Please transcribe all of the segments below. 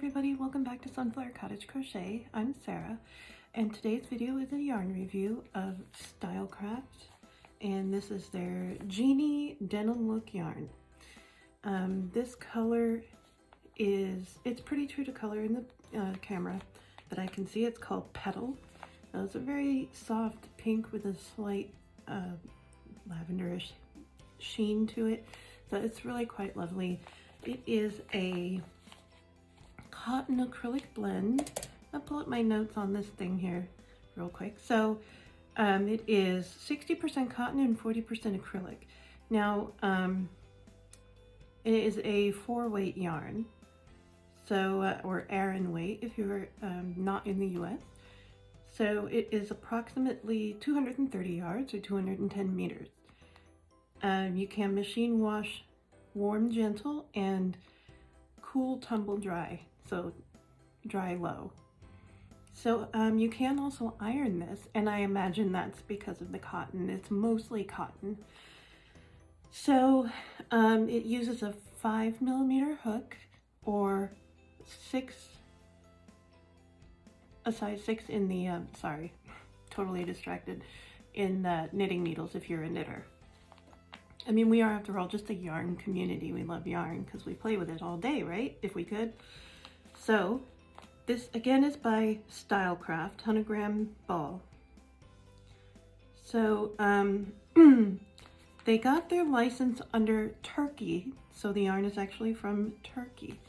everybody, welcome back to Sunflower Cottage Crochet. I'm Sarah, and today's video is a yarn review of Stylecraft, and this is their Jeanie Denim Look yarn. This color it's pretty true to color in the camera, but I can see it's called Petal. It's a very soft pink with a slight lavenderish sheen to it, so it's really quite lovely. It is a cotton acrylic blend. I'll pull up my notes on this thing here real quick. So it is 60% cotton and 40% acrylic. Now it is a 4-weight yarn, so or Aran weight if you're not in the US. So it is approximately 230 yards or 210 meters. You can machine wash, warm gentle, and cool tumble dry, so dry low. So you can also iron this, and I imagine that's because of the cotton. It's mostly cotton. So it uses a 5mm hook or a size 6 in the sorry, totally distracted, in the knitting needles if you're a knitter. I mean, we are, after all, just a yarn community. We love yarn because we play with it all day, right? If we could. So this again is by Stylecraft, 100-gram ball. So they got their license under Turkey, so the yarn is actually from Turkey,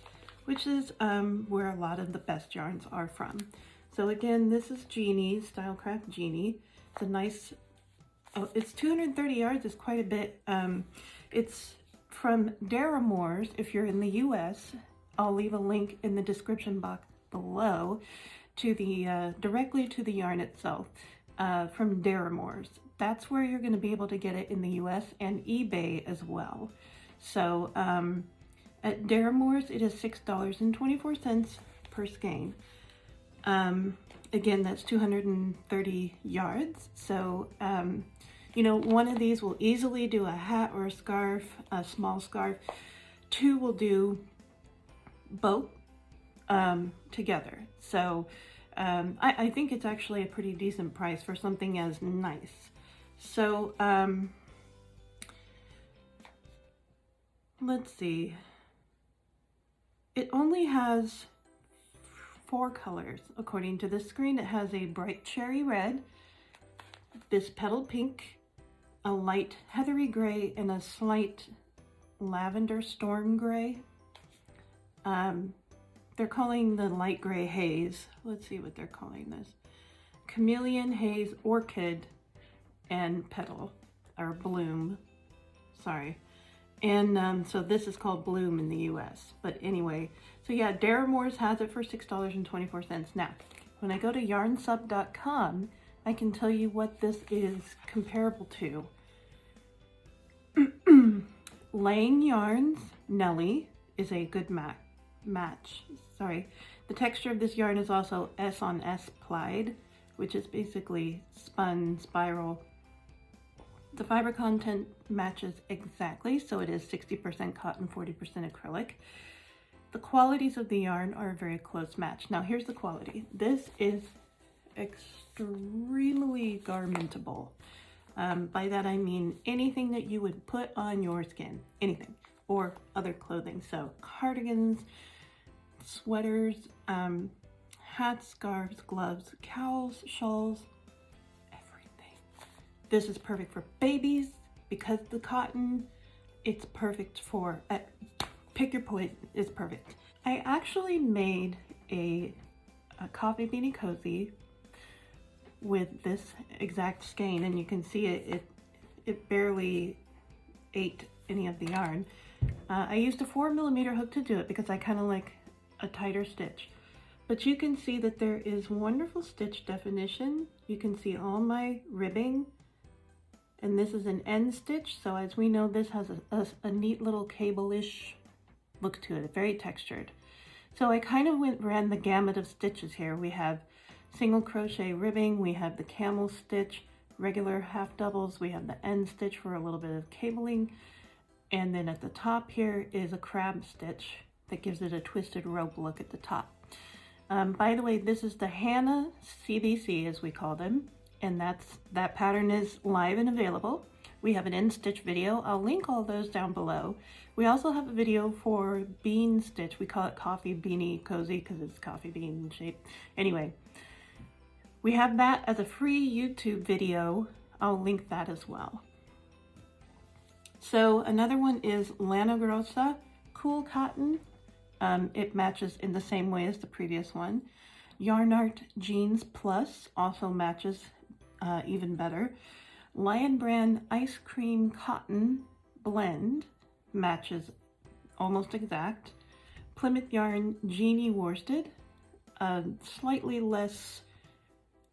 which is where a lot of the best yarns are from. So again, this is Jeanie, Stylecraft Jeanie. It's a nice, it's 230 yards, is quite a bit. It's from Deramores if you're in the US. I'll leave a link in the description box below to the directly to the yarn itself, from Deramores. That's where you're going to be able to get it in the US and eBay as well. So at Deramores it is $6.24 per skein. Again, that's 230 yards. So you know, one of these will easily do a hat or a scarf, a small scarf. Two will do both together. So I think it's actually a pretty decent price for something as nice. So let's see. It only has 4 colors according to the screen. It has a bright cherry red, this petal pink, a light heathery gray, and a slight lavender storm gray. They're calling the light gray haze. Let's see what they're calling this. Chameleon, haze, orchid, and petal, or bloom. Sorry. And so this is called bloom in the US. But anyway, so yeah, Deramores has it for $6.24. Now, when I go to yarnsub.com, I can tell you what this is comparable to. Laying Yarns Nelly is a good match. Sorry. The texture of this yarn is also S on S plied, which is basically spun spiral. The fiber content matches exactly, so it is 60% cotton, 40% acrylic. The qualities of the yarn are a very close match. Now here's the quality. This is extremely garmentable. By that I mean anything that you would put on your skin, anything, or other clothing. So cardigans, sweaters, hats, scarves, gloves, cowls, shawls, everything. This is perfect for babies because the cotton, it's perfect for, pick your point, is perfect. I actually made a coffee beanie cozy with this exact skein, and you can see it barely ate any of the yarn. I used a 4mm hook to do it because I kind of like a tighter stitch, but you can see that there is wonderful stitch definition. You can see all my ribbing, and this is an end stitch, so as we know, this has a neat little cable-ish look to it, very textured. So I kind of ran the gamut of stitches here. We have single crochet ribbing, we have the camel stitch, regular half doubles, we have the end stitch for a little bit of cabling, and then at the top here is a crab stitch that gives it a twisted rope look at the top. By the way, this is the Hannah CBC, as we call them, and that pattern is live and available. We have an in-stitch video. I'll link all those down below. We also have a video for bean stitch. We call it coffee beanie cozy because it's coffee bean shape. Anyway, we have that as a free YouTube video. I'll link that as well. So another one is Lana Grossa Cool Cotton. It matches in the same way as the previous one. Yarn Art Jeans Plus also matches even better. Lion Brand Ice Cream Cotton Blend matches almost exact. Plymouth Yarn Jeanie Worsted, slightly less,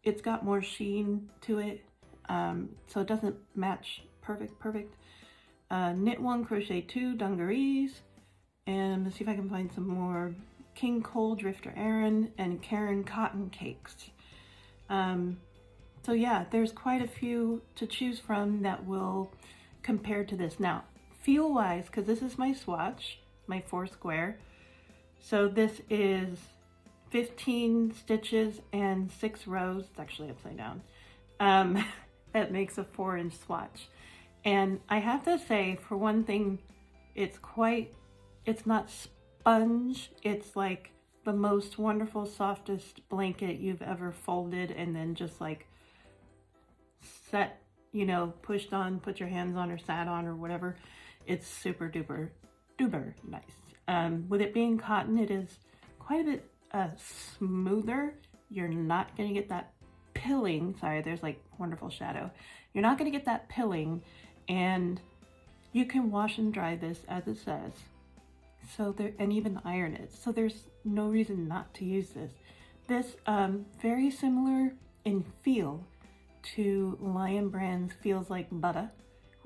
it's got more sheen to it, so it doesn't match perfect. Knit One, Crochet Two dungarees, and let's see if I can find some more. King Cole Drifter Aaron and Karen Cotton Cakes. So yeah, there's quite a few to choose from that will compare to this. Now, feel wise, because this is my swatch, my 4 square. So this is 15 stitches and 6 rows. It's actually upside down. That makes a 4-inch swatch. And I have to say, for one thing, it's not sponge. It's like the most wonderful, softest blanket you've ever folded and then just like set, you know, pushed on, put your hands on or sat on or whatever. It's super duper nice. With it being cotton, it is quite a bit smoother. You're not going to get that pilling. Sorry, there's like wonderful shadow. You're not going to get that pilling, and you can wash and dry this as it says. So there, and even iron it. So there's no reason not to use this. This very similar in feel to Lion Brand's Feels Like Butter,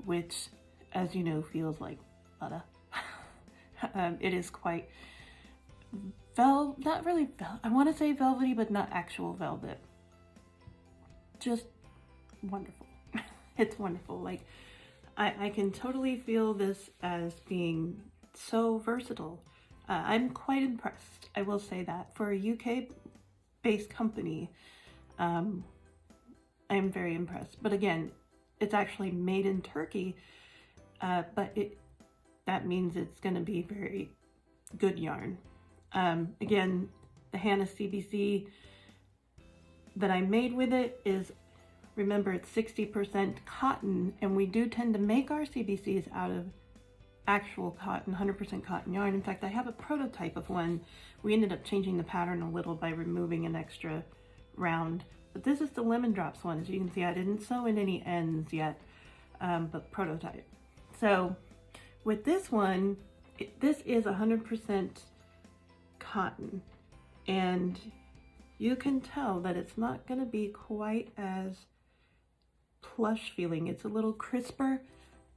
which, as you know, feels like butter. It is quite not really I want to say velvety, but not actual velvet. Just wonderful. It's wonderful. Like I can totally feel this as being so versatile. I'm quite impressed. I will say that for a UK-based company, I'm very impressed. But again, it's actually made in Turkey, but that means it's going to be very good yarn. Again, the Hannah CBC that I made with it is, remember, it's 60% cotton, and we do tend to make our CBCs out of actual cotton, 100% cotton yarn. In fact, I have a prototype of one. We ended up changing the pattern a little by removing an extra round. But this is the Lemon Drops one. As you can see, I didn't sew in any ends yet, but prototype. So with this one, this is 100% cotton, and you can tell that it's not going to be quite as plush feeling. It's a little crisper,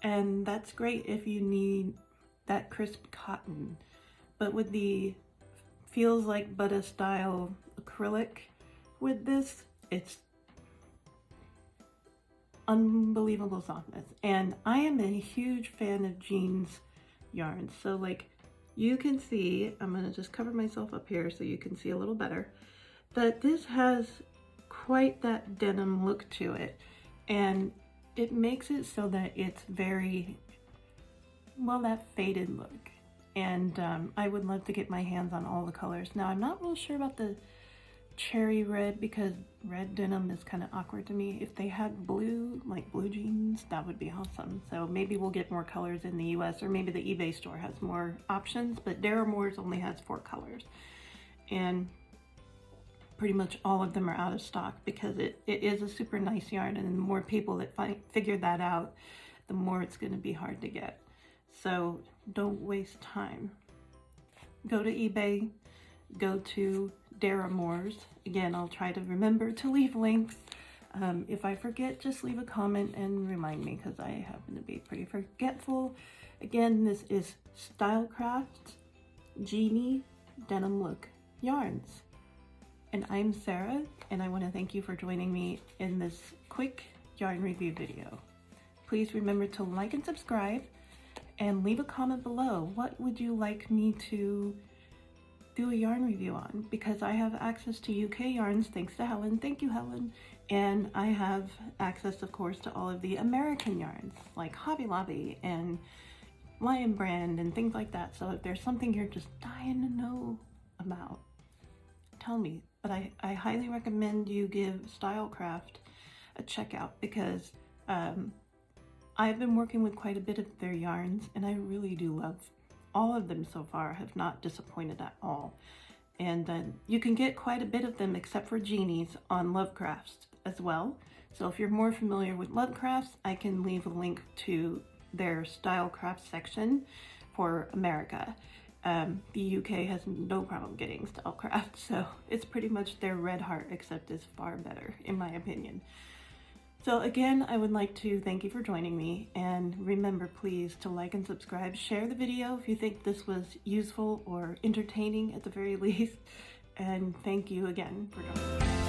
and that's great if you need that crisp cotton. But with the Feels Like Butter style acrylic with this, it's unbelievable softness. And I am a huge fan of jeans yarns. So like you can see, I'm going to just cover myself up here so you can see a little better, that this has quite that denim look to it. And it makes it so that it's very, well, that faded look. And I would love to get my hands on all the colors. Now, I'm not real sure about the cherry red, because red denim is kind of awkward to me. If they had blue, like blue jeans, that would be awesome. So maybe we'll get more colors in the US, or maybe the eBay store has more options, but Deramores only has 4 colors. And pretty much all of them are out of stock, because it is a super nice yarn, and the more people that figure that out, the more it's going to be hard to get. So don't waste time. Go to eBay, go to Deramores. Again, I'll try to remember to leave links. If I forget, just leave a comment and remind me, because I happen to be pretty forgetful. Again, this is Stylecraft Jeanie Denim Look Yarns. And I'm Sarah, and I want to thank you for joining me in this quick yarn review video. Please remember to like and subscribe, and leave a comment below. What would you like me to do a yarn review on? Because I have access to UK yarns thanks to Helen. Thank you, Helen. And I have access, of course, to all of the American yarns like Hobby Lobby and Lion Brand and things like that. So if there's something you're just dying to know about, tell me. But I highly recommend you give Stylecraft a check out, because I've been working with quite a bit of their yarns and I really do love all of them so far. Have not disappointed at all. And you can get quite a bit of them, except for Jeanie's, on Lovecrafts as well. So if you're more familiar with Lovecrafts, I can leave a link to their Stylecraft section for America. The UK has no problem getting Stylecraft, so it's pretty much their Red Heart, except it's far better, in my opinion. So again, I would like to thank you for joining me, and remember please to like and subscribe, share the video if you think this was useful or entertaining at the very least, and thank you again for joining me.